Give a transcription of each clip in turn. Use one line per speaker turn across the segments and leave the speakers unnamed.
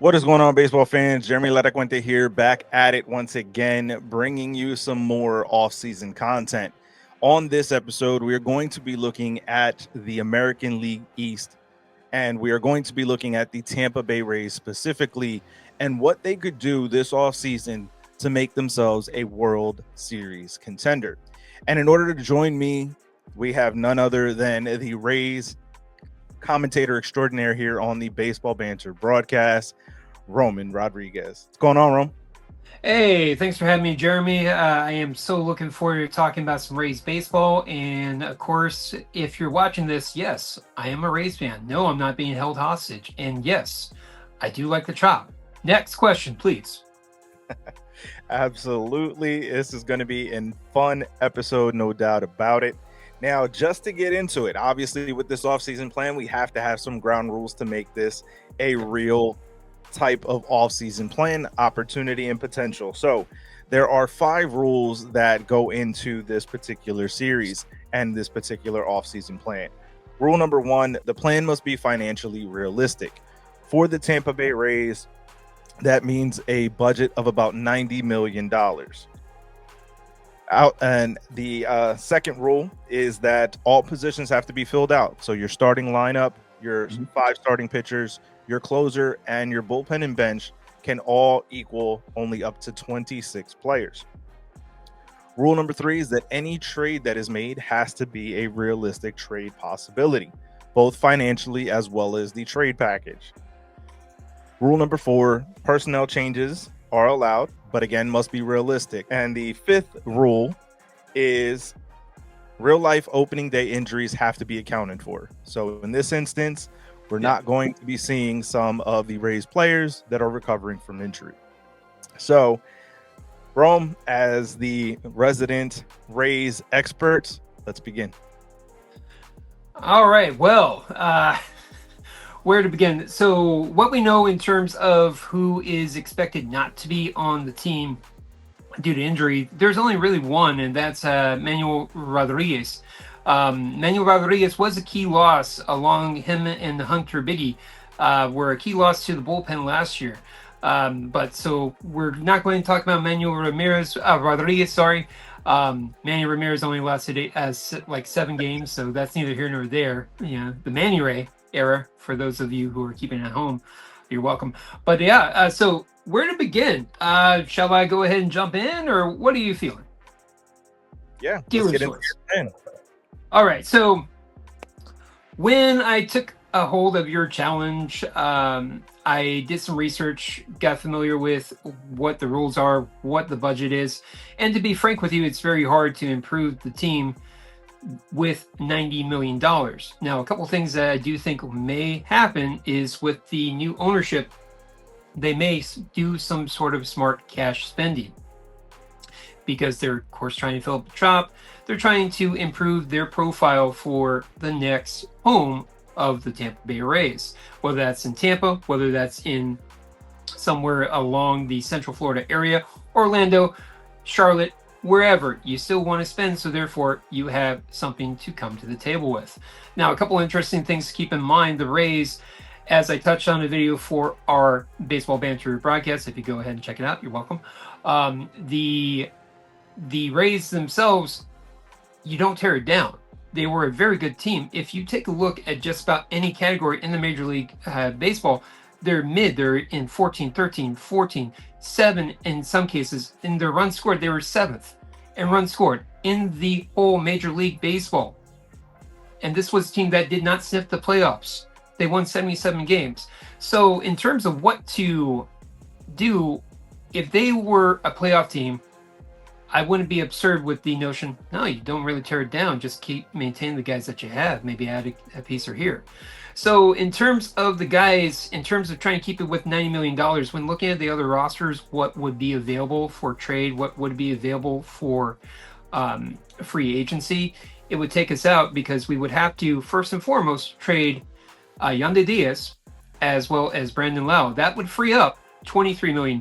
What is going on, baseball fans? Jeremy Letacuente here, back at it once again, bringing you some more off-season content. On this episode, we are going to be looking at the American League East, and we are going to be looking at the Tampa Bay Rays specifically and what they could do this offseason to make themselves a World Series contender. And in order to join me, we have none other than the Rays commentator extraordinaire here on the Baseball Banter Broadcast, Roman Rodriguez. What's going on, Rome?
Hey, thanks for having me, Jeremy. I am so looking forward to talking about some Rays baseball. And of course, if you're watching this, yes, I am a Rays fan. No, I'm not being held hostage. And yes, I do like the chop. Next question, please.
Absolutely. This is going to be a fun episode, no doubt about it. Now, just to get into it, obviously with this offseason plan, we have to have some ground rules to make this a real type of offseason plan, opportunity, and potential. So there are 5 rules that go into this particular series and this particular offseason plan. Rule number 1, the plan must be financially realistic. For the Tampa Bay Rays, that means a budget of about $90 million. And the second rule is that all positions have to be filled out. So your starting lineup, your 5 starting pitchers, your closer, and your bullpen and bench can all equal only up to 26 players. Rule number 3 is that any trade that is made has to be a realistic trade possibility, both financially as well as the trade package. Rule number 4, personnel changes are allowed, but again, must be realistic. And the 5th rule is real life opening day injuries have to be accounted for. So in this instance, we're not going to be seeing some of the Rays players that are recovering from injury. So, Rome, as the resident Rays expert, let's begin.
All right. Well, where to begin? So what we know in terms of who is expected not to be on the team due to injury, there's only really one, and that's Manuel Rodriguez. Manuel Rodriguez was a key loss. Along him and Hunter Biggie were a key loss to the bullpen last year. But so we're not going to talk about Manuel Rodriguez. Manny Ramirez only lasted like 7 games, so that's neither here nor there. The Manny Ray era, for those of you who are keeping it at home, you're welcome. But yeah, so where to begin? Shall I go ahead and jump in, or what are you feeling?
Yeah, let's get into it.
All right, so when I took a hold of your challenge, I did some research, got familiar with what the rules are, what the budget is, and to be frank with you, it's very hard to improve the team with $90 million. Now, a couple things that I do think may happen is with the new ownership, they may do some sort of smart cash spending because they're, of course, trying to fill up the shop. They're trying to improve their profile for the next home of the Tampa Bay Rays, whether that's in Tampa, whether that's in somewhere along the Central Florida area, Orlando, Charlotte, wherever you still want to spend. So therefore you have something to come to the table with. Now, a couple interesting things to keep in mind. The Rays, as I touched on a video for our Baseball Banter broadcast, if you go ahead and check it out, you're welcome. The Rays themselves, you don't tear it down. They were a very good team. If you take a look at just about any category in the Major League Baseball, they're mid. They're in 14, 13, 14, 7 in some cases. In their runs scored, they were 7th in runs scored in the whole Major League Baseball. And this was a team that did not sniff the playoffs. They won 77 games. So in terms of what to do, if they were a playoff team, I wouldn't be absurd with the notion, no, you don't really tear it down. Just keep maintaining the guys that you have. Maybe add a piece or here. So in terms of the guys, in terms of trying to keep it with $90 million, when looking at the other rosters, what would be available for trade, what would be available for free agency, it would take us out because we would have to, first and foremost, trade Yandy Diaz as well as Brandon Lau. That would free up $23 million.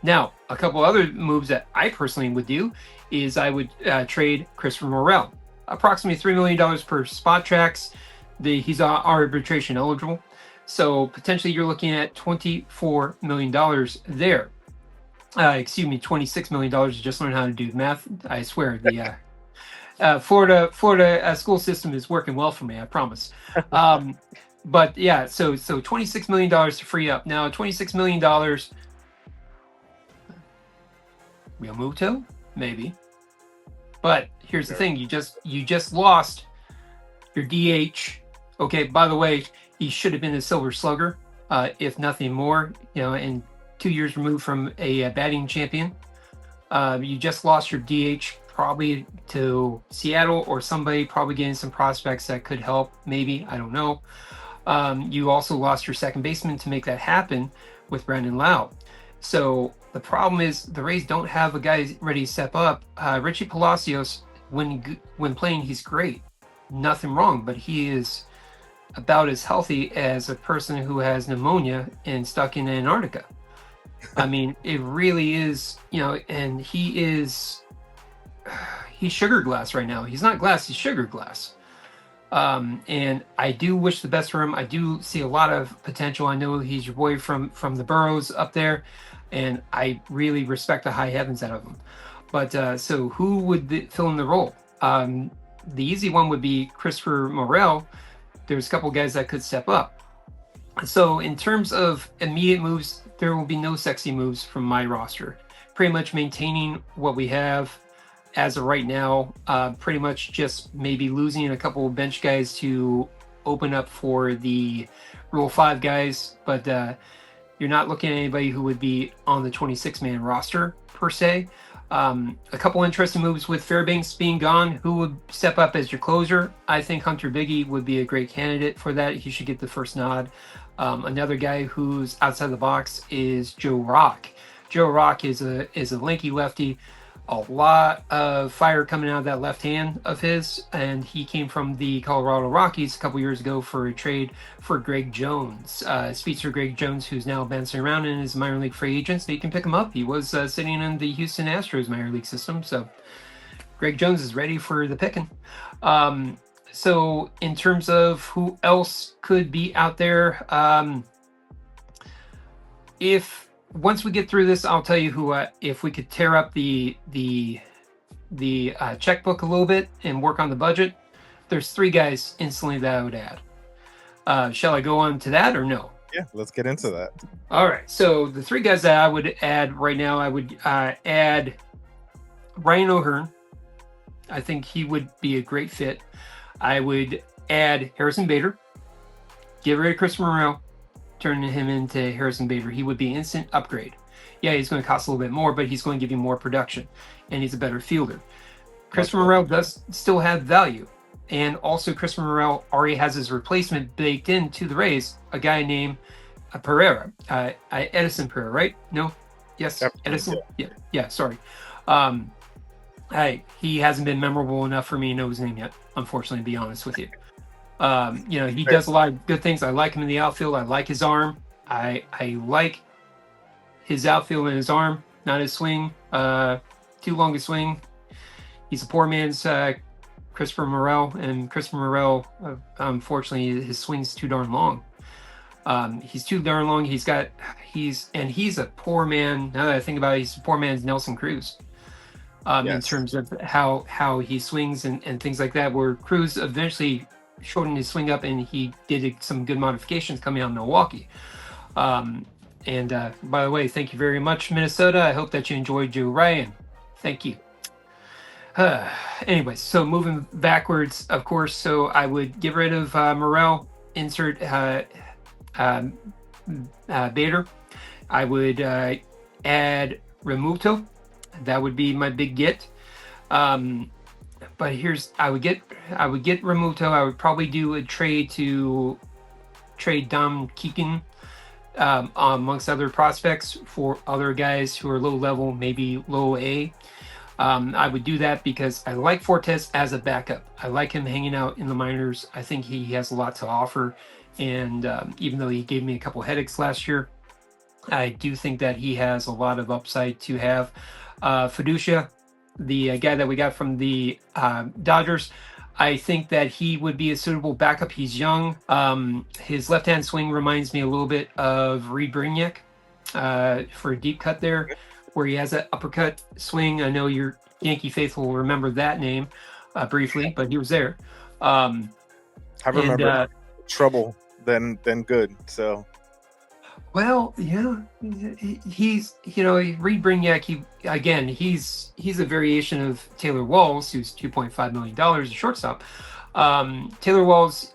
Now, a couple other moves that I personally would do is I would trade Christopher Morel, approximately $3 million per spot tracks. He's arbitration eligible. So potentially you're looking at $24 million there. Excuse me, $26 million. Just learned how to do math. I swear the Florida school system is working well for me. I promise. But yeah, so $26 million to free up. Now $26 million, Real Muto, maybe. But here's the thing: you just lost your DH. Okay, by the way, he should have been a Silver Slugger, if nothing more. And 2 years removed from a batting champion. You just lost your DH, probably to Seattle or somebody, probably getting some prospects that could help. Maybe, I don't know. You also lost your second baseman to make that happen with Brandon Lau. So the problem is the Rays don't have a guy ready to step up. Richie Palacios, when playing, he's great. Nothing wrong, but he is about as healthy as a person who has pneumonia and stuck in Antarctica. I mean, it really is, and he's sugar glass right now. He's not glass, he's sugar glass. And I do wish the best for him. I do see a lot of potential. I know he's your boy from the Burrows up there, and I really respect the high heavens out of him. But so who would fill in the role? The easy one would be Christopher Morel. There's a couple guys that could step up. So in terms of immediate moves, there will be no sexy moves from my roster. Pretty much maintaining what we have as of right now. Pretty much just maybe losing a couple of bench guys to open up for the Rule 5 guys. But you're not looking at anybody who would be on the 26-man roster per se. A couple interesting moves with Fairbanks being gone. Who would step up as your closer? I think Hunter Biggie would be a great candidate for that. He should get the first nod. Another guy who's outside the box is Joe Rock. Joe Rock is a lanky lefty. A lot of fire coming out of that left hand of his, and he came from the Colorado Rockies a couple years ago for a trade for Greg Jones. Speaks for Greg Jones, who's now bouncing around in his minor league free agent, so you can pick him up. He was sitting in the Houston Astros minor league system, so Greg Jones is ready for the picking. So in terms of who else could be out there, once we get through this, I'll tell you who. If we could tear up the checkbook a little bit and work on the budget, there's 3 guys instantly that I would add. Shall I go on to that or no?
Yeah, let's get into that.
All right. So the 3 guys that I would add right now, I would add Ryan O'Hearn. I think he would be a great fit. I would add Harrison Bader. Get rid of Chris Morel. Turning him into Harrison Bader. He would be an instant upgrade. Yeah, he's going to cost a little bit more, but he's going to give you more production, and he's a better fielder. Christopher Morel does still have value, and also Christopher Morel already has his replacement baked into the Rays, a guy named Pereira. Edison Pereira, right? No? Yes? Yep. Edison? Yeah, sorry. He hasn't been memorable enough for me to know his name yet, unfortunately, to be honest with you. He does a lot of good things. I like him in the outfield. I like his arm. I like his outfield and his arm, not his swing. Too long a swing. He's a poor man's Christopher Morel, and Christopher Morel, unfortunately, his swing's too darn long. He's too darn long. He's a poor man. Now that I think about it, he's a poor man's Nelson Cruz. Yes. In terms of how he swings and things like that, where Cruz eventually shortened his swing up, and he did some good modifications coming out of Milwaukee. By the way, thank you very much, Minnesota. I hope that you enjoyed Joe Ryan. Thank you. Anyways, so moving backwards, of course, so I would get rid of Morel, insert Bader. I would add Remuto. That would be my big get. But I would get Remuto. I would probably do a trade to trade Dom Keegan amongst other prospects for other guys who are low level, maybe low A. I would do that because I like Fortes as a backup. I like him hanging out in the minors. I think he has a lot to offer. And even though he gave me a couple headaches last year, I do think that he has a lot of upside to have. Fiducia, the guy that we got from the Dodgers, I think that he would be a suitable backup. He's young. His left-hand swing reminds me a little bit of Reed Brignac for a deep cut there, where he has that uppercut swing. I know your Yankee faithful will remember that name briefly, but he was there.
I remember trouble than good. So.
Well, yeah, he's Reed Brignac. He's a variation of Taylor Walls, who's $2.5 million, a shortstop. Taylor Walls,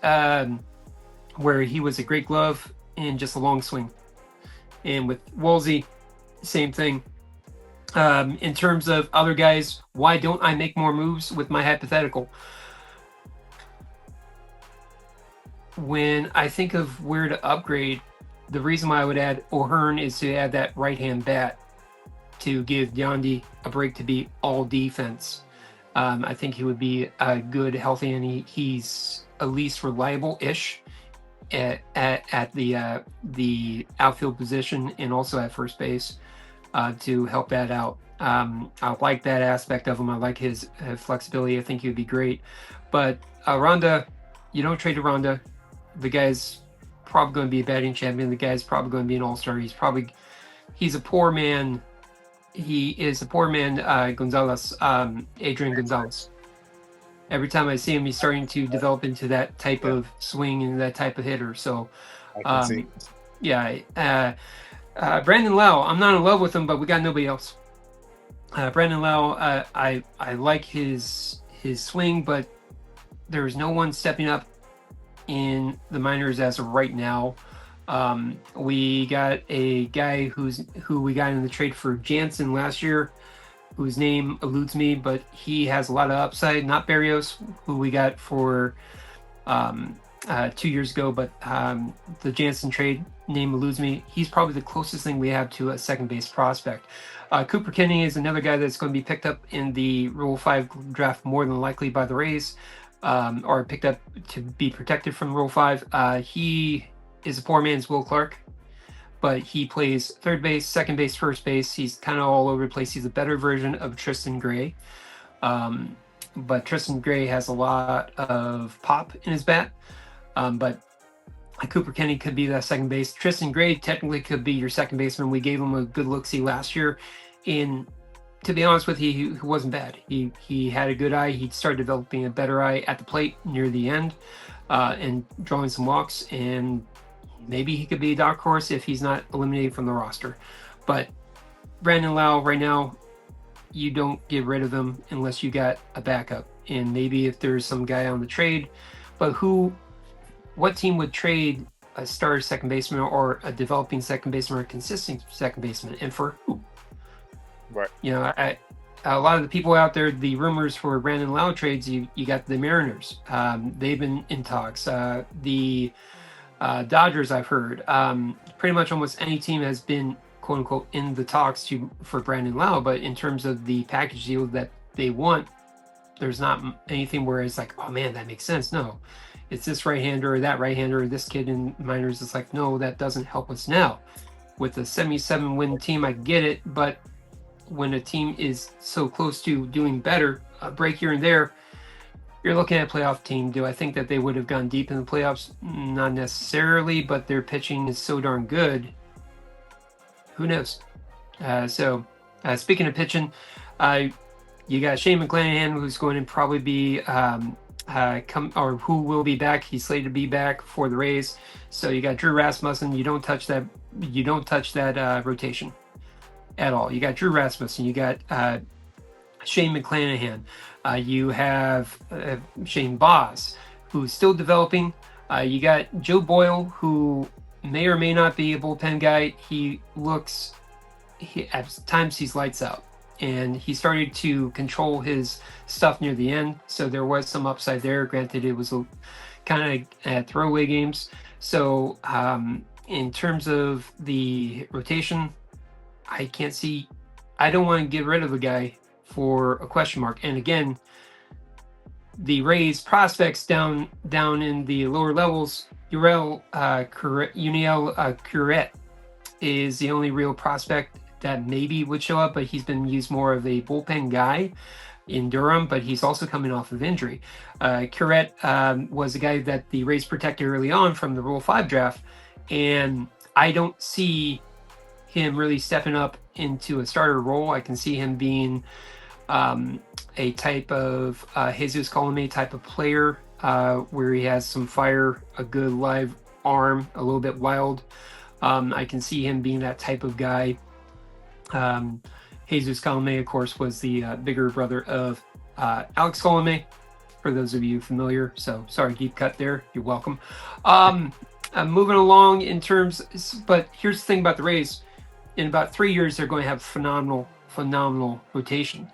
where he was a great glove and just a long swing, and with Wolsey, same thing. In terms of other guys, why don't I make more moves with my hypothetical? When I think of where to upgrade, the reason why I would add O'Hearn is to add that right-hand bat to give Yandy a break to be all defense. I think he would be a good, healthy, and he's at least reliable-ish at the outfield position and also at first base to help that out. I like that aspect of him. I like his flexibility. I think he would be great. But Ronda, you don't trade to Ronda. The guy's probably going to be a batting champion. The guy's probably going to be an all-star. He's a poor man. He is a poor man, Gonzalez, Adrian Gonzalez. Every time I see him, he's starting to develop into that type of swing and that type of hitter. So,
I can see.
Yeah. Brandon Lau, I'm not in love with him, but we got nobody else. Brandon Lau, I like his swing, but there's no one stepping up in the minors as of right now. We got a guy who we got in the trade for Jansen last year, whose name eludes me, but he has a lot of upside. Not Berrios, who we got for 2 years ago, but the Jansen trade name eludes me. He's probably the closest thing we have to a second base prospect. Cooper Kinney is another guy that's going to be picked up in the Rule 5 draft more than likely by the Rays, or picked up to be protected from Rule 5. He is a poor man's Will Clark, but he plays third base, second base, first base. He's kind of all over the place. He's a better version of Tristan Gray. But Tristan Gray has a lot of pop in his bat. But Cooper Kinney could be that second base. Tristan Gray technically could be your second baseman. We gave him a good look-see last year. And to be honest with you, he wasn't bad. He had a good eye. He started developing a better eye at the plate near the end and drawing some walks. And maybe he could be a dark horse if he's not eliminated from the roster. But Brandon Lau, right now, you don't get rid of him unless you got a backup. And maybe if there's some guy on the trade. But what team would trade a starter second baseman or a developing second baseman or a consistent second baseman, and for who?
Right.
A lot of the people out there, the rumors for Brandon Lau trades, you got the Mariners. They've been in talks. The Dodgers, I've heard. Pretty much almost any team has been, quote unquote, in the talks for Brandon Lau. But in terms of the package deal that they want, there's not anything where it's like, oh man, that makes sense. No. It's this right-hander or that right-hander or this kid in minors. It's like, no, that doesn't help us now. With a 77-win team, I get it, but when a team is so close to doing better, a break here and there, you're looking at a playoff team. Do I think that they would have gone deep in the playoffs? Not necessarily, but their pitching is so darn good. Who knows? Speaking of pitching, you got Shane McClanahan, who's going to probably be who will be back. He's slated to be back for the Rays. So you got Drew Rasmussen. You don't touch that rotation at all. You got Drew Rasmussen. You got Shane McClanahan. You have Shane Boss, who's still developing. You got Joe Boyle, who may or may not be a bullpen guy. At times he's lights out. And he started to control his stuff near the end. So there was some upside there. Granted, it was kind of throwaway games. So in terms of the rotation, I don't want to get rid of a guy for a question mark. And again, the Rays prospects down in the lower levels, Uniel Curet is the only real prospect that maybe would show up, but he's been used more of a bullpen guy. in Durham, but he's also coming off of injury. Curette was a guy that the Rays protected early on from the Rule 5 draft, and I don't see him really stepping up into a starter role. I can see him being a type of Jesus Colome type of player where he has some fire, a good live arm, a little bit wild. I can see him being that type of guy. Jesus Colome, of course, was the bigger brother of Alex Colome, for those of you familiar. So sorry, deep cut there. You're welcome. Moving along in terms, but here's the thing about the Rays. In about 3 years, they're going to have phenomenal rotation.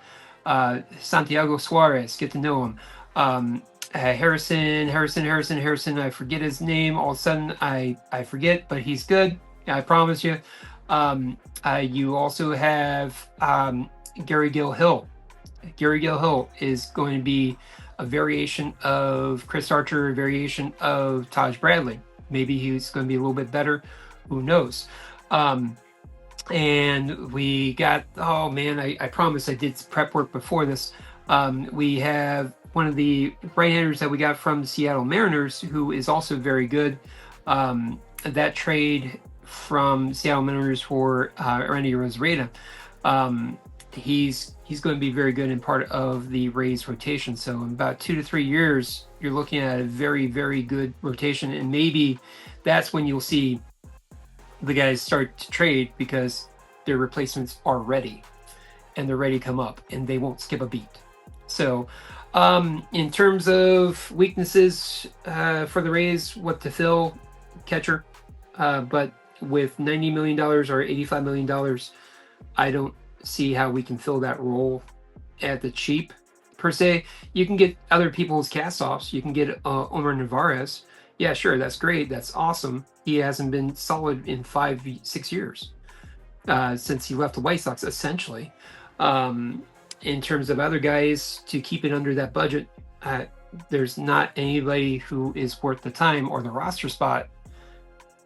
Santiago Suarez, get to know him. Harrison. I forget his name. All of a sudden, I forget, but he's good. I promise you. You also have Gary Gill-Hill. Gary Gill-Hill is going to be a variation of Chris Archer, a variation of Taj Bradley. Maybe he's going to be a little bit better. Who knows? And we got, oh man, I promise I did prep work before this. We have one of the right-handers that we got from the Seattle Mariners, who is also very good. That trade from Seattle Mariners for Randy Rosarita, he's going to be very good in part of the Rays rotation. So in about 2 to 3 years, you're looking at a very, very good rotation, and maybe that's when you'll see the guys start to trade because their replacements are ready and they're ready to come up and they won't skip a beat. So in terms of weaknesses for the Rays, what to fill, catcher, but with $90 million or $85 million, I don't see how we can fill that role at the cheap per se. You can get other people's cast-offs. You can get Omar Narvaez. Yeah, sure, that's great. That's awesome. He hasn't been solid in 5-6 years since he left the White Sox, essentially. In terms of other guys to keep it under that budget, there's not anybody who is worth the time or the roster spot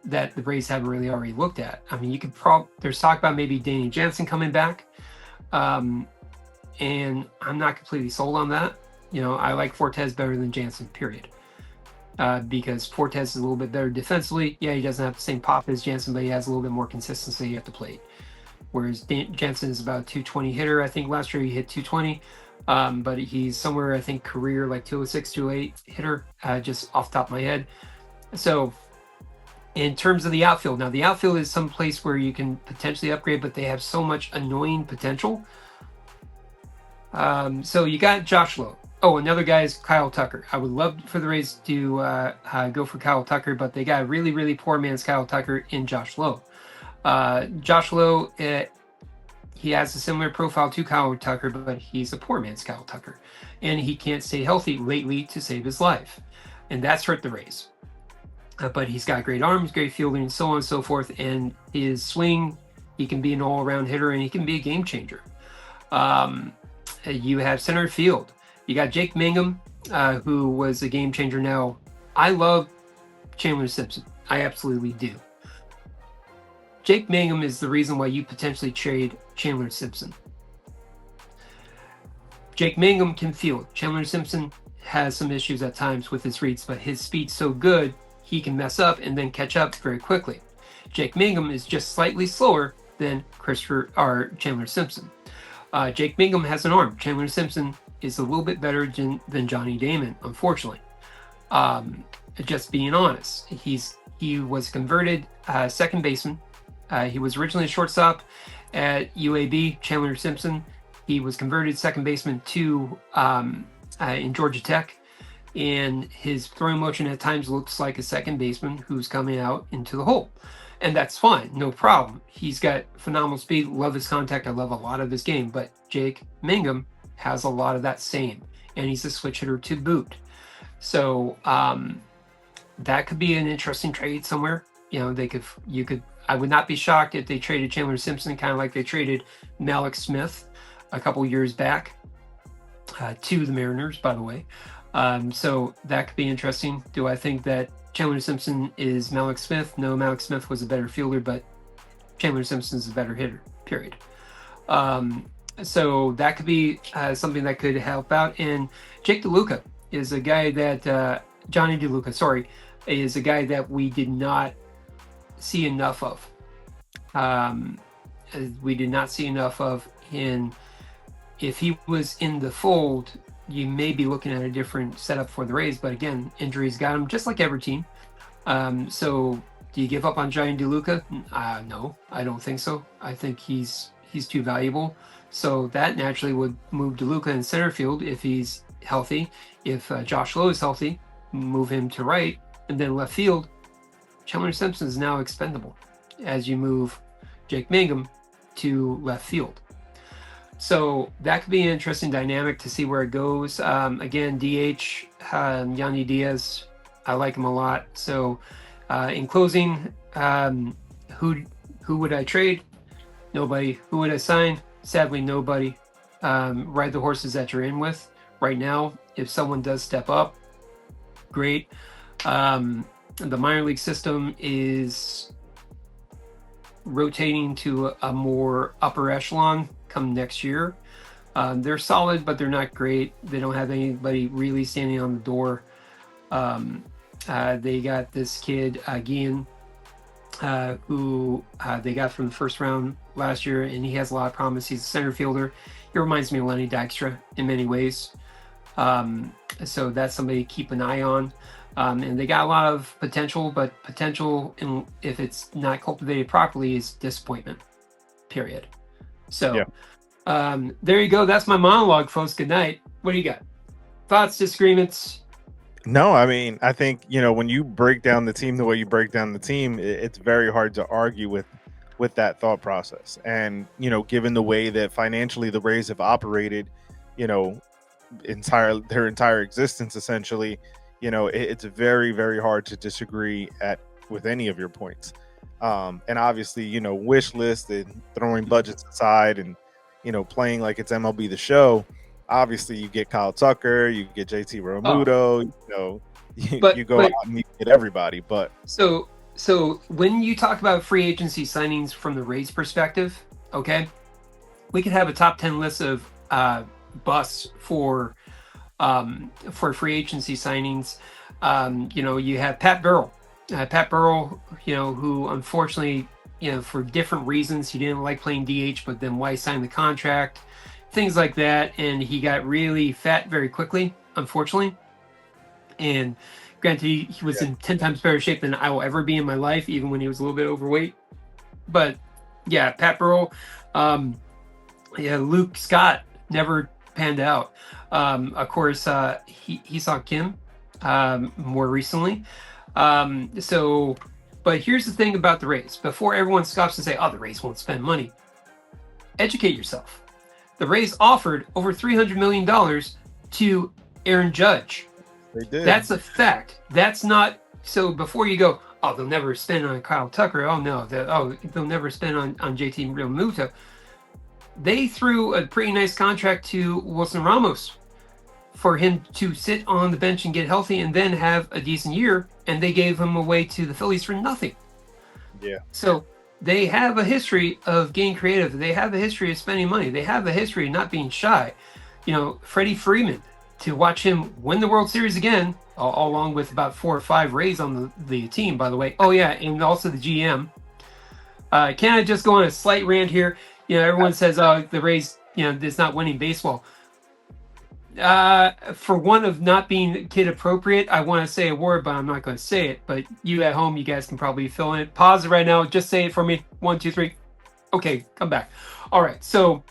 that the Rays haven't really already looked at. I mean, you could there's talk about maybe Danny Jansen coming back, and I'm not completely sold on that. You know, I like Fortes better than Jansen, period. Because Fortes is a little bit better defensively. Yeah, he doesn't have the same pop as Jansen, but he has a little bit more consistency at the plate. Whereas Jansen is about a 220 hitter. I think last year he hit 220, but he's somewhere, I think, career like 206, 208 hitter, just off the top of my head. So in terms of the outfield, now the outfield is some place where you can potentially upgrade, but they have so much annoying potential. So you got Josh Lowe. Oh, another guy is Kyle Tucker. I would love for the Rays to go for Kyle Tucker, but they got a really, really poor man's Kyle Tucker in Josh Lowe. Josh Lowe, he has a similar profile to Kyle Tucker, but he's a poor man's Kyle Tucker. And he can't stay healthy lately to save his life. And that's hurt the Rays. But he's got great arms, great fielding, and so on and so forth. And his swing, he can be an all-around hitter, and he can be a game changer. You have center field. You got Jake Mangum, who was a game changer. Now, I love Chandler Simpson. I absolutely do. Jake Mangum is the reason why you potentially trade Chandler Simpson. Jake Mangum can field. Chandler Simpson has some issues at times with his reads, but his speed's so good, he can mess up and then catch up very quickly. Jake Mangum is just slightly slower than Chandler Simpson. Jake Mangum has an arm. Chandler Simpson is a little bit better than Johnny Damon, unfortunately. Just being honest, he was converted second baseman. He was originally a shortstop at UAB. Chandler Simpson, he was converted second baseman to in Georgia Tech, and his throwing motion at times looks like a second baseman who's coming out into the hole. And that's fine, no problem. He's got phenomenal speed, love his contact, I love a lot of his game, but Jake Mangum has a lot of that same, and he's a switch hitter to boot. So that could be an interesting trade somewhere. You know, I would not be shocked if they traded Chandler Simpson, kind of like they traded Malik Smith a couple years back to the Mariners, by the way. So that could be interesting. Do I think that Chandler Simpson is Malik Smith? No, Malik Smith was a better fielder, but Chandler Simpson is a better hitter, period. So that could be something that could help out. And Jake DeLuca is a guy that Johnny DeLuca, sorry, is a guy that we did not see enough of. We did not see enough of. And if he was in the fold, you may be looking at a different setup for the Rays. But again, injuries got him, just like every team. So do you give up on Johnny DeLuca? No, I don't think so. I think he's too valuable. So that naturally would move DeLuca in center field if he's healthy. If Josh Lowe is healthy, move him to right. And then left field, Chandler Simpson is now expendable as you move Jake Mangum to left field. So that could be an interesting dynamic to see where it goes. Again, DH, Yandy Diaz, I like him a lot. So in closing, who would I trade? Nobody. Who would I sign? Sadly, nobody. Ride the horses that you're in with right now. If someone does step up, great. The minor league system is rotating to a more upper echelon come next year. They're solid, but they're not great. They don't have anybody really standing on the door. They got this kid, Guillen, who they got from the first round last year, and he has a lot of promise. He's a center fielder. He reminds me of Lenny Dykstra in many ways. So that's somebody to keep an eye on. And they got a lot of potential, but potential, if it's not cultivated properly, is disappointment, period. So there you go. That's my monologue, folks. Good night. What do you got? Thoughts, disagreements?
No, I mean, I think, when you break down the team the way you break down the team, it's very hard to argue with that thought process. And, given the way that financially the Rays have operated, their entire existence, essentially, it's very, very hard to disagree with any of your points. And obviously, wish list and throwing budgets aside and, playing like it's MLB The Show. Obviously, you get Kyle Tucker, you get JT Realmuto, you go out and you get everybody. But
so when you talk about free agency signings from the Rays perspective, okay, we could have a top 10 list of busts for free agency signings. You have Pat Burrell. Who unfortunately, for different reasons, he didn't like playing DH, but then why sign the contract, things like that. And he got really fat very quickly, unfortunately. And granted, he was in 10 times better shape than I will ever be in my life, even when he was a little bit overweight. But yeah, Pat Burrell, Luke Scott never panned out. Of course, he saw Kim more recently. But here's the thing about the Rays. Before everyone scoffs and say, the Rays won't spend money, educate yourself. The Rays offered over $300 million to Aaron Judge.
They did.
That's a fact. That's not so. Before you go, they'll never spend on Kyle Tucker. Oh no, they'll never spend on JT Realmuto. They threw a pretty nice contract to Wilson Ramos for him to sit on the bench and get healthy and then have a decent year, and they gave him away to the Phillies for nothing.
Yeah.
So they have a history of getting creative. They have a history of spending money. They have a history of not being shy. Freddie Freeman, to watch him win the World Series again, along with about 4 or 5 Rays on the team, by the way. Oh, yeah, and also the GM. Can I just go on a slight rant here? Everyone says, the Rays, it's not winning baseball. For one of not being kid appropriate, I want to say a word, but I'm not going to say it. But you at home, you guys can probably fill in it. Pause it right now. Just say it for me. 1, 2, 3. Okay, come back. All right. So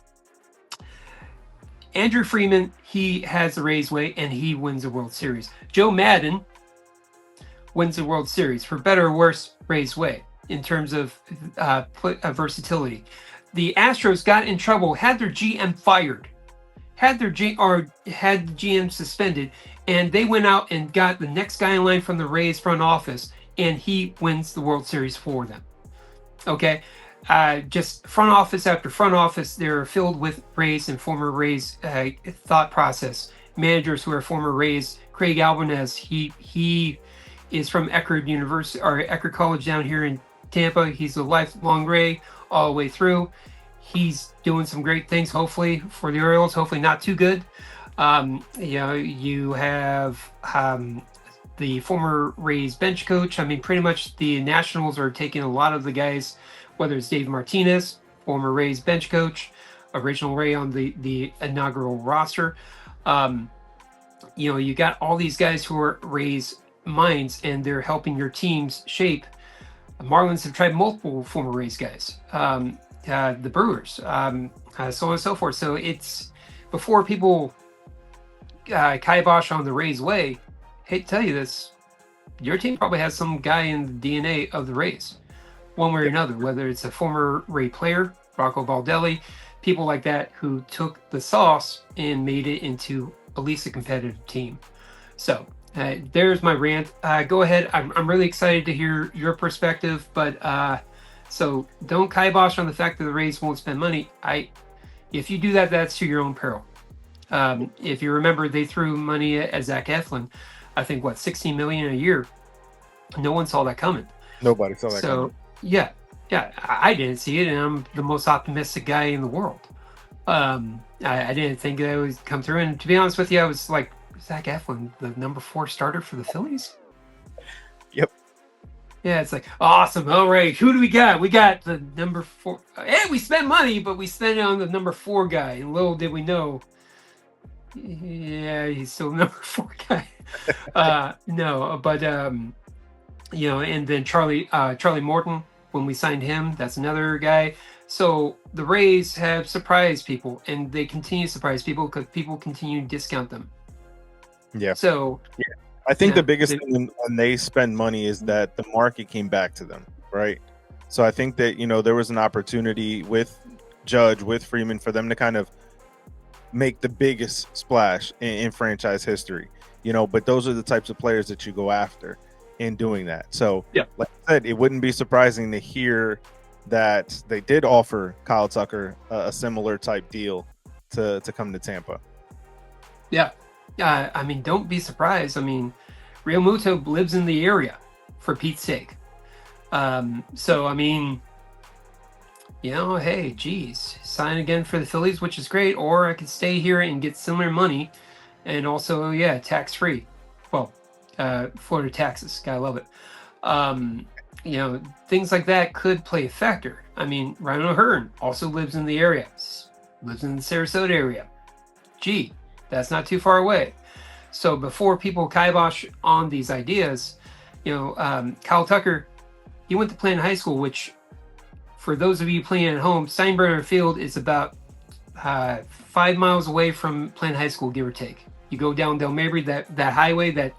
Andrew Freeman, he has the Rays way, and he wins the World Series. Joe Madden wins the World Series, for better or worse, Rays way in terms of versatility. The Astros got in trouble, had their GM fired, had the GM suspended, and they went out and got the next guy in line from the Rays front office, and he wins the World Series for them. Okay, just front office after front office, they're filled with Rays and former Rays thought process managers who are former Rays. Craig Albanez, he is from Eckerd University or Eckerd College down here in Tampa. He's a lifelong Ray all the way through. he's doing some great things, hopefully, for the Orioles, hopefully not too good. You have the former Rays bench coach. I mean, pretty much the Nationals are taking a lot of the guys, whether it's Dave Martinez, former Rays bench coach, original Ray on the inaugural roster. You got all these guys who are Rays minds, and they're helping your teams shape. Marlins have tried multiple former Rays guys, the Brewers, so on and so forth. So it's before people kibosh on the Rays way. Hate to tell you this, your team probably has some guy in the DNA of the Rays, one way or another, whether it's a former Ray player, Rocco Baldelli, people like that who took the sauce and made it into at least a competitive team. So there's my rant. Go ahead. I'm really excited to hear your perspective, but so don't kibosh on the fact that the Rays won't spend money. If you do that, that's to your own peril. If you remember, they threw money at Zach Eflin. I think $16 million a year. No one saw that coming.
Nobody saw that coming.
So yeah, I didn't see it, and I'm the most optimistic guy in the world. I didn't think that would come through, and to be honest with you, I was like, Zach Eflin, the number 4 starter for the Phillies.
Yep.
Yeah, it's like awesome. All right, who do we got? We got the number 4. Hey, we spent money, but we spent it on the number 4 guy, and little did we know. Yeah, he's still the number 4 guy. No, but and then Charlie Morton, when we signed him, that's another guy. So the Rays have surprised people, and they continue to surprise people because people continue to discount them.
Yeah.
So
I think the biggest thing when they spend money is that the market came back to them, right? So I think that there was an opportunity with Judge, with Freeman, for them to kind of make the biggest splash in franchise history. But those are the types of players that you go after in doing that. So, like I said, it wouldn't be surprising to hear that they did offer Kyle Tucker a similar type deal to come to Tampa.
Yeah. I mean, don't be surprised. I mean, Real Muto lives in the area, for Pete's sake. So, I mean, hey, geez, sign again for the Phillies, which is great. Or I could stay here and get similar money. And also, tax-free. Well, Florida taxes. Gotta love it. Things like that could play a factor. I mean, Ryan O'Hearn also lives in the area. Lives in the Sarasota area. Gee, that's not too far away. So before people kibosh on these ideas, Kyle Tucker, he went to Plant High School, which, for those of you playing at home, Steinbrenner Field is about 5 miles away from Plant High School, give or take. You go down Del Mabry, that highway that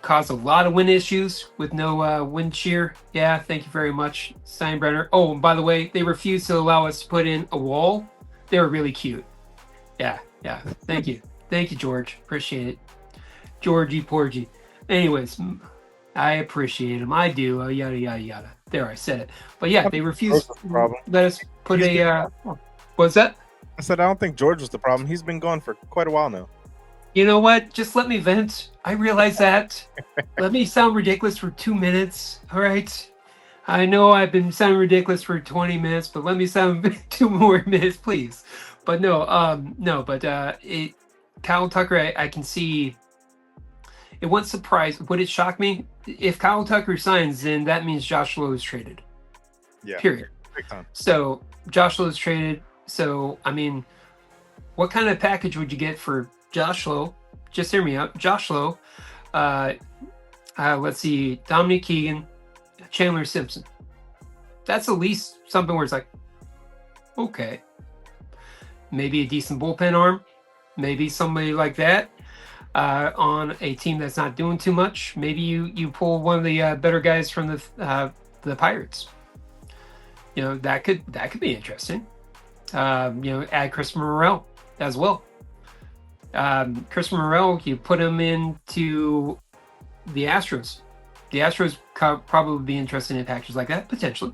caused a lot of wind issues with no wind shear. Yeah, thank you very much, Steinbrenner. Oh, and by the way, they refused to allow us to put in a wall. They were really cute. Yeah. Thank you. Thank you, George. Appreciate it. Georgie Porgy. Anyways, I appreciate him. I do. Yada, yada, yada. There, I said it. But yeah, they refused to let us put what's that?
I said, I don't think George was the problem. He's been gone for quite a while now.
You know what? Just let me vent. I realize that. Let me sound ridiculous for 2 minutes. All right. I know I've been sounding ridiculous for 20 minutes, but let me sound 2 more minutes, please. But Kyle Tucker, I can see. It wouldn't surprise. Would it shock me if Kyle Tucker signs? Then that means Josh Lowe is traded.
Yeah.
Period.
Big time.
So Josh Lowe is traded. So I mean, what kind of package would you get for Josh Lowe? Just hear me out. Josh Lowe. Let's see. Dominic Keegan, Chandler Simpson. That's at least something where it's like, okay, maybe a decent bullpen arm, maybe somebody like that on a team that's not doing too much. Maybe you pull one of the better guys from the Pirates. That could be interesting. Add Chris Morel as well. Chris Morel, you put him into the Astros. The Astros probably would be interested in packages like that, potentially.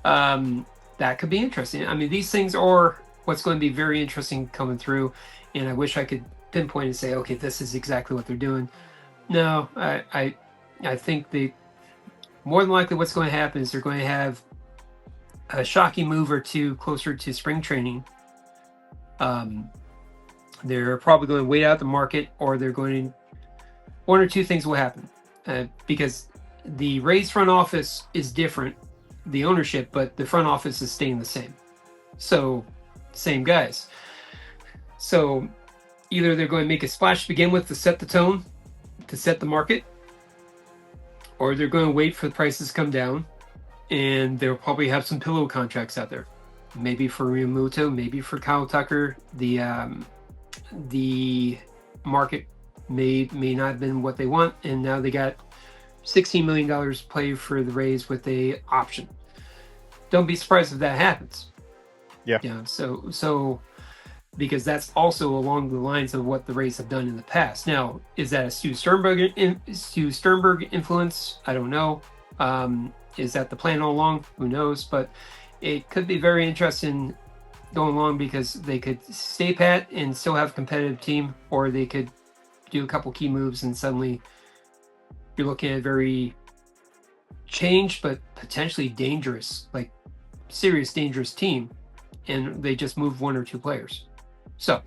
That could be interesting. I mean, these things are what's going to be very interesting coming through, and I wish I could pinpoint and say, okay, this is exactly what they're doing. No, I think more than likely what's going to happen is they're going to have a shocking move or two closer to spring training, they're probably going to wait out the market, or they're going to, one or two things will happen, because the Rays front office is different, the ownership, but the front office is staying the same. So same guys. So either they're going to make a splash to begin with to set the tone, to set the market, or they're going to wait for the prices to come down, and they'll probably have some pillow contracts out there. Maybe for Riamuto, maybe for Kyle Tucker. The market may not have been what they want, and now they got $16 million play for the Rays with a option. Don't be surprised if that happens.
Yeah.
So because that's also along the lines of what the Rays have done in the past. Now, is that a Stu Sternberg influence? I don't know. Is that the plan all along? Who knows? But it could be very interesting going along, because they could stay pat and still have a competitive team, or they could do a couple key moves and suddenly you're looking at a very changed but potentially dangerous, like serious dangerous team, and they just move one or two players. So,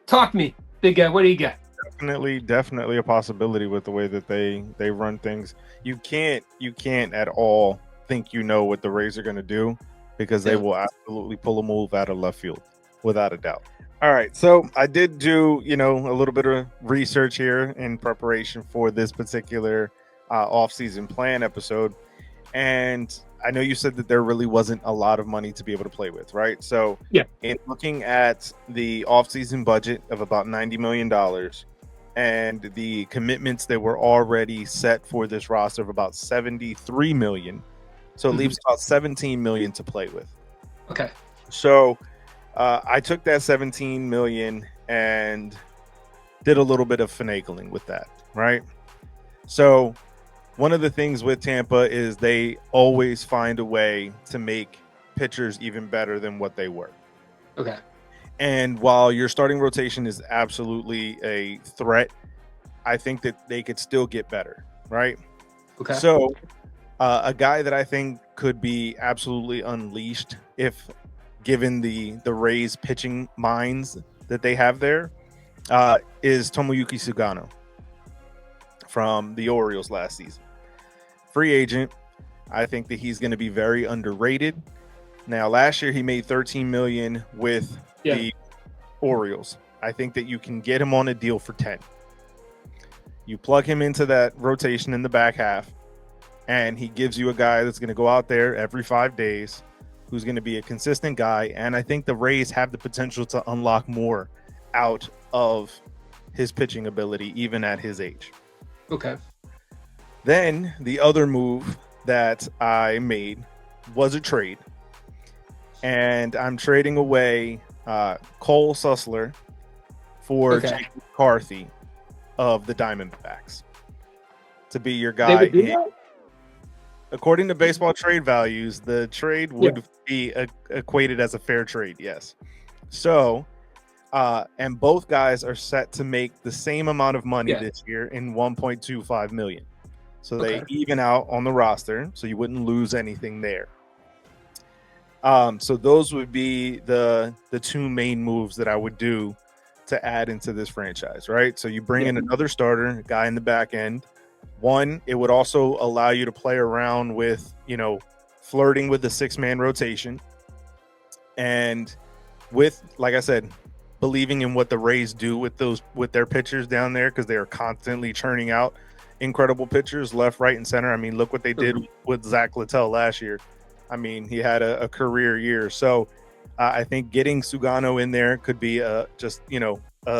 Talk to me, big guy. What do you got?
Definitely a possibility with the way that they run things. You can't at all think you know what the Rays are going to do, because they will absolutely pull a move out of left field, without a doubt. All right, so I did do a little bit of research here in preparation for this particular off-season plan episode, and I know you said that there really wasn't a lot of money to be able to play with, right? So in looking at the off-season budget of about $90 million and the commitments that were already set for this roster of about $73 million, so it leaves about $17 million to play with.
Okay.
So I took that $17 million and did a little bit of finagling with that, right? So one of the things with Tampa is they always find a way to make pitchers even better than what they were.
Okay.
And while your starting rotation is absolutely a threat, I think that they could still get better, right?
Okay.
So a guy that I think could be absolutely unleashed if given the Rays pitching minds that they have there is Tomoyuki Sugano from the Orioles last season. Free agent. I think that he's going to be very underrated. Now, last year he made $13 million with the Orioles. I think that you can get him on a deal for 10. You plug him into that rotation in the back half, and he gives you a guy that's going to go out there every 5 days, who's going to be a consistent guy. And I think the Rays have the potential to unlock more out of his pitching ability, even at his age.
Okay.
Then the other move that I made was a trade. And I'm trading away Cole Sussler for Jake McCarthy of the Diamondbacks to be your guy. According to baseball trade values, the trade would be equated as a fair trade, yes. So, and both guys are set to make the same amount of money this year in $1.25 million. So they even out on the roster, so you wouldn't lose anything there. So those would be the two main moves that I would do to add into this franchise, right? So you bring in another starter, a guy in the back end. One, it would also allow you to play around with, flirting with the 6-man rotation. And with, like I said, believing in what the Rays do with their pitchers down there, because they are constantly churning out incredible pitchers left, right, and center. I mean, look what they did with Zach Littell last year. I mean, he had a career year. So I think getting Sugano in there could be a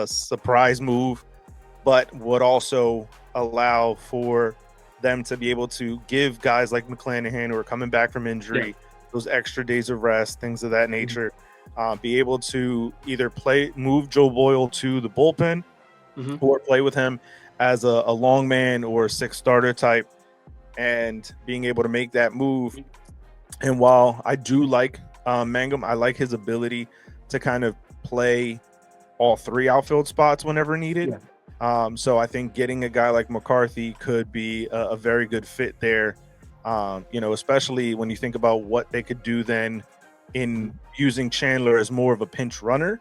surprise move, but would also allow for them to be able to give guys like McClanahan, who are coming back from injury, those extra days of rest, things of that nature, be able to either move Joe Boyle to the bullpen or play with him as a long man or a 6 starter type, and being able to make that move. And while I do like Mangum, I like his ability to kind of play all 3 outfield spots whenever needed. So I think getting a guy like McCarthy could be a very good fit there. Especially when you think about what they could do then in using Chandler as more of a pinch runner,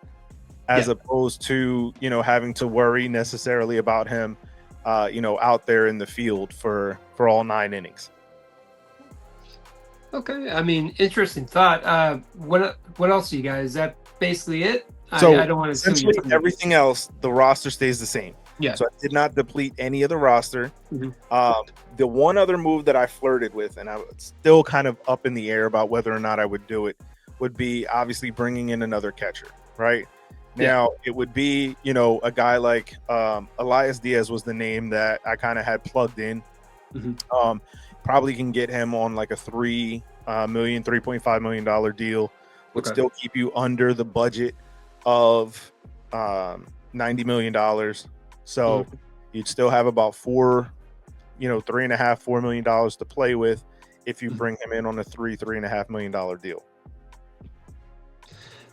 as opposed to, having to worry necessarily about him, out there in the field for all 9 innings.
Okay, I mean, interesting thought. What else do you guys? Is that basically it?
So
I don't want to
essentially everything else, the roster stays the same.
Yeah.
So I did not deplete any of the roster.
Mm-hmm.
The one other move that I flirted with, and I was still kind of up in the air about whether or not I would do it, would be obviously bringing in another catcher, right? Now, it would be, a guy like Elias Diaz was the name that I kind of had plugged in.
Mm-hmm.
Probably can get him on like a $3.5 million deal. Would still keep you under the budget of $90 million. So you'd still have about $3.5-4 million to play with if you bring him in on a $3.5 million deal.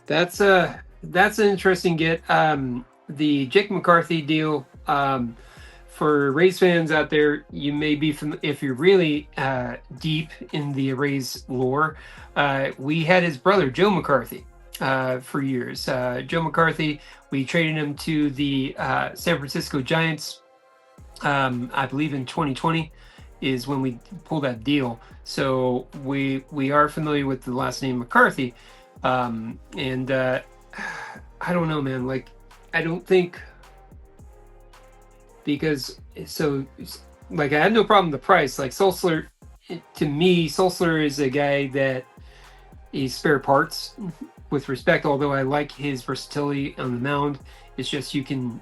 That's an interesting get. The Jake McCarthy deal, for Rays fans out there, you may be if you're really deep in the Rays lore. We had his brother Joe McCarthy for years. Joe McCarthy, we traded him to the San Francisco Giants. I believe in 2020 is when we pulled that deal. So we are familiar with the last name McCarthy. I don't know, man. Like, I don't think, because I had no problem with the price. Like Sulsler, to me, Sulsler is a guy that is spare parts with respect. Although I like his versatility on the mound, it's just you can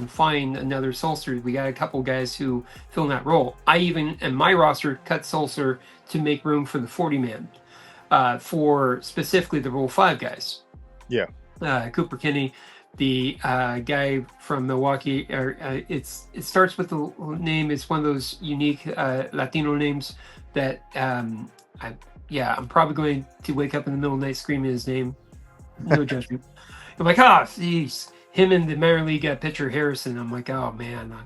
find another Sulsler. We got a couple guys who fill in that role. I even in my roster cut Sulsler to make room for the 40-man. For specifically the Rule 5 guys.
Yeah.
Cooper Kinney, the guy from Milwaukee. It starts with the name. It's one of those unique Latino names that I'm probably going to wake up in the middle of the night screaming his name. No judgment. I'm like, jeez. Him and the minor league pitcher Harrison. I'm like, oh man,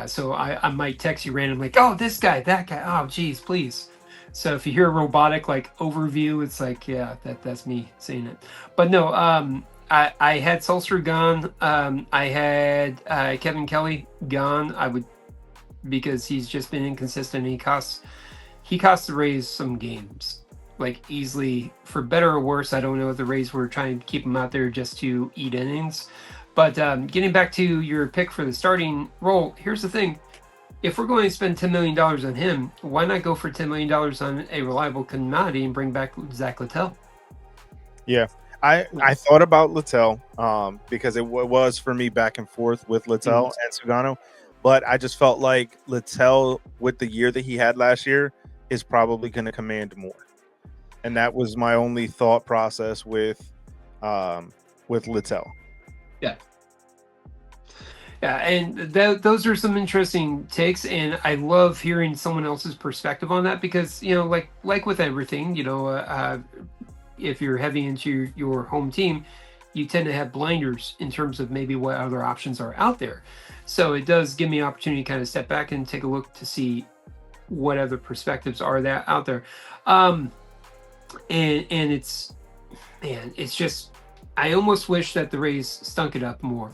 so I might text you random like, oh, this guy, that guy. Oh, geez, please. So if you hear a robotic like overview, it's like, yeah, that's me saying it. But no, I had Sulsler gone. I had Kevin Kelly gone. Because he's just been inconsistent. He costs the Rays some games, like easily, for better or worse. I don't know if the Rays were trying to keep him out there just to eat innings. But getting back to your pick for the starting role, here's the thing. If we're going to spend $10 million on him, why not go for $10 million on a reliable commodity and bring back Zach Littell?
Yeah, I thought about Littell because it was for me back and forth with Littell and Sugano. But I just felt like Littell, with the year that he had last year, is probably going to command more. And that was my only thought process with Littell. Yeah.
Yeah, and those are some interesting takes, and I love hearing someone else's perspective on that because, like with everything, if you're heavy into your home team, you tend to have blinders in terms of maybe what other options are out there. So it does give me an opportunity to kind of step back and take a look to see what other perspectives are out there. And it's just, I almost wish that the Rays stunk it up more.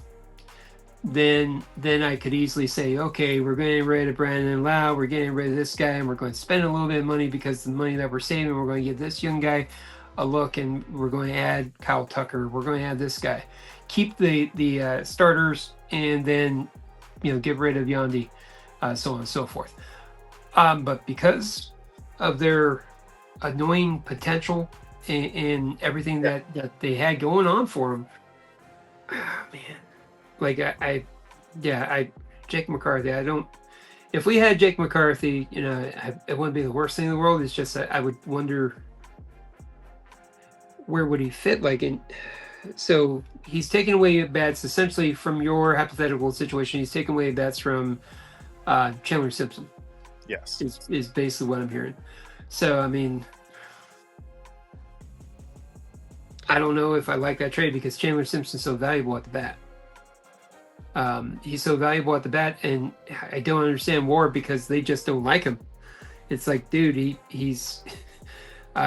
Then I could easily say, okay, we're getting rid of Brandon Lau, we're getting rid of this guy, and we're going to spend a little bit of money because the money that we're saving, we're going to give this young guy a look, and we're going to add Kyle Tucker, we're going to add this guy. Keep the starters, and then get rid of Yandy, so on and so forth. But because of their annoying potential and everything that they had going on for them, man. Like Jake McCarthy. If we had Jake McCarthy, it wouldn't be the worst thing in the world. It's just that I would wonder where would he fit. So he's taking away bats essentially from your hypothetical situation. He's taking away bats from Chandler Simpson.
Yes,
is basically what I'm hearing. So I mean, I don't know if I like that trade because Chandler Simpson's so valuable at the bat. He's so valuable at the bat, and I don't understand WAR because they just don't like him. It's like, dude, he's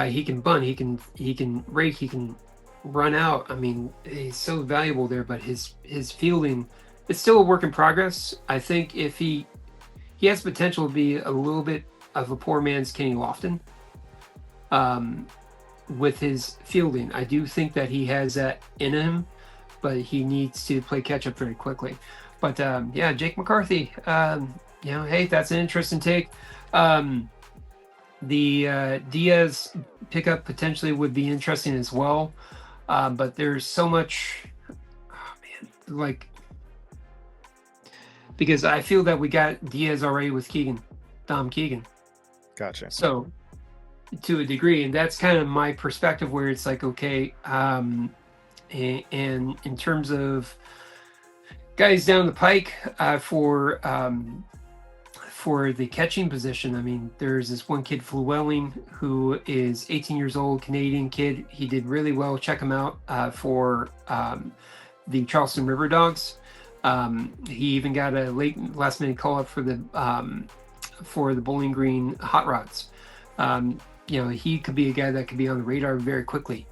he can bunt, he can rake, he can run out. I mean, he's so valuable there, but his fielding, it's still a work in progress. I think if he has potential to be a little bit of a poor man's Kenny Lofton. With his fielding, I do think that he has that in him, but he needs to play catch up very quickly. But yeah, Jake McCarthy, hey, that's an interesting take. The Diaz pickup potentially would be interesting as well, but there's so much, because I feel that we got Diaz already with Dom Keegan.
Gotcha.
So to a degree, and that's kind of my perspective, where it's like, okay, and in terms of guys down the pike for the catching position, I mean, there's this one kid, Flewelling, who is 18 years old, Canadian kid. He did really well. Check him out for the Charleston River Dogs. He even got a last minute call up for the Bowling Green Hot Rods. He could be a guy that could be on the radar very quickly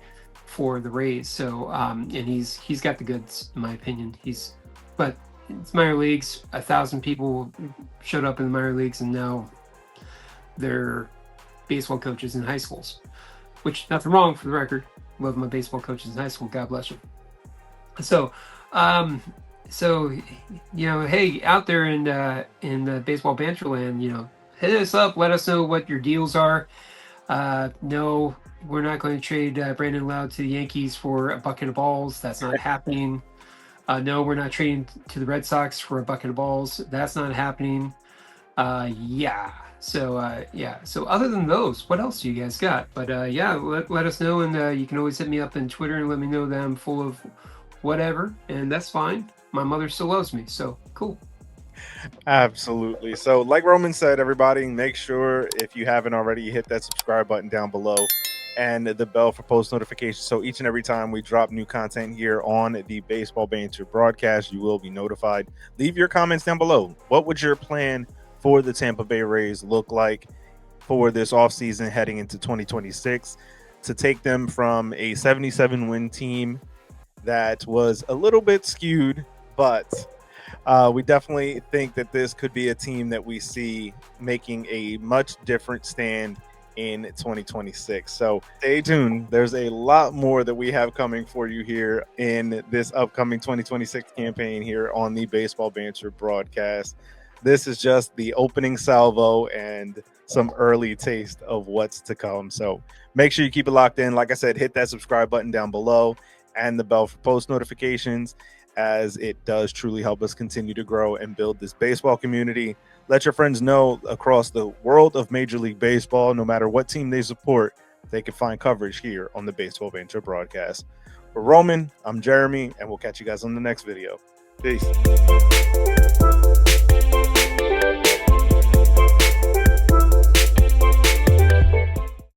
for the Rays. So, and he's got the goods, in my opinion. But it's minor leagues. 1,000 people showed up in the minor leagues, and now they're baseball coaches in high schools. Which, nothing wrong, for the record. Love my baseball coaches in high school. God bless you. So, hey, out there in the baseball banter land, hit us up. Let us know what your deals are. No, we're not going to trade Brandon Lowe to the Yankees for a bucket of balls. That's not happening. No, we're not trading to the Red Sox for a bucket of balls. That's not happening. So other than those, what else do you guys got? But let us know, and you can always hit me up on Twitter and let me know that I'm full of whatever, and that's fine. My mother still loves me, so cool.
Absolutely. So like Roman said, everybody, make sure, if you haven't already, hit that subscribe button down below and the bell for post notifications. So each and every time we drop new content here on the Baseball Banter Broadcast, you will be notified. Leave your comments down below. What would your plan for the Tampa Bay Rays look like for this offseason heading into 2026 to take them from a 77-win team that was a little bit skewed, but we definitely think that this could be a team that we see making a much different stand in 2026. So stay tuned. There's a lot more that we have coming for you here in this upcoming 2026 campaign here on the Baseball Banter Broadcast. This is just the opening salvo and some early taste of what's to come. So make sure you keep it locked in. Like I said, hit that subscribe button down below and the bell for post notifications, as it does truly help us continue to grow and build this baseball community. Let your friends know across the world of Major League Baseball, no matter what team they support, they can find coverage here on the Baseball Banter Broadcast. For Roman, I'm Jeremy, and we'll catch you guys on the next video. Peace.